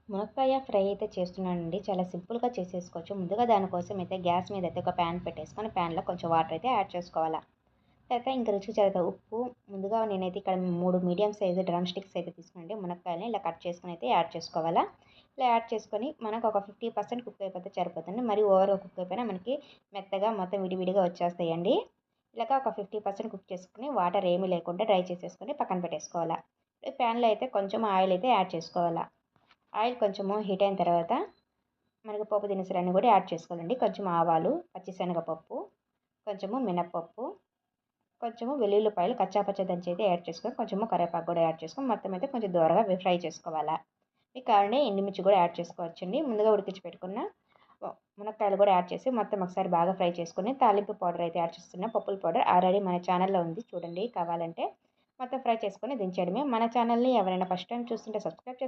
మునక్కాయ ఫ్రై అయితే చేస్తున్నానండి. చాలా సింపుల్‌గా చేసేసుకోవచ్చు. ముందుగా దానికోసం అయితే గ్యాస్ మీద అయితే ఒక ప్యాన్ పెట్టేసుకొని ప్యాన్‌లో కొంచెం వాటర్ అయితే యాడ్ చేసుకోవాలా. తర్వాత ఇంక రుచికి సరిపడా ఉప్పు, ముందుగా నేనైతే ఇక్కడ 3 మీడియం సైజు డ్రమ్ స్టిక్స్ అయితే తీసుకున్నానండి. మునక్కాయలని ఇలా కట్ చేసుకొని అయితే యాడ్ చేసుకోవాలా. ఇలా యాడ్ చేసుకొని మనకు ఒక 50% కుక్ అయిపోతే సరిపోతుంది. మరి ఓవర్‌గా కుక్ అయిపోయినా మనకి మెత్తగా మొత్తం విడివిడిగా వచ్చేస్తాయండి. ఇలాగ ఒక 50% కుక్ చేసుకొని వాటర్ ఏమీ లేకుండా డ్రై చేసేసుకొని పక్కన పెట్టేసుకోవాలా. ప్యాన్‌లో అయితే కొంచెం ఆయిల్ అయితే యాడ్ చేసుకోవాలా. ఆయిల్ కొంచెము హీట్ అయిన తర్వాత మనకు పోపు దినుసులన్నీ కూడా యాడ్ చేసుకోవాలండి. కొంచెం ఆవాలు, పచ్చిశనగపప్పు, కొంచెము మినప్పప్పు, కొంచెము వెల్లుల్లిపాయలు కచ్చాపచ్చా దంచి అయితే యాడ్ చేసుకొని, కొంచెము కరివేపాకు కూడా యాడ్ చేసుకొని మొత్తం అయితే కొంచెం దోరగా ఫ్రై చేసుకోవాలా. మీకు కావాలంటే ఎండుమిర్చి కూడా యాడ్ చేసుకోవచ్చండి. ముందుగా ఉడికించి పెట్టుకున్న మునక్కాయలు కూడా యాడ్ చేసి మొత్తం ఒకసారి బాగా ఫ్రై చేసుకొని తాలింపు పౌడర్ అయితే యాడ్ చేస్తున్నా. పప్పుల పౌడర్ ఆల్రెడీ మన ఛానల్‌లో ఉంది చూడండి కావాలంటే. మొత్తం ఫ్రై చేసుకొని దించేయడమే. మన ఛానల్‌ని ఎవరైనా ఫస్ట్ టైం చూస్తుంటే సబ్స్క్రైబ్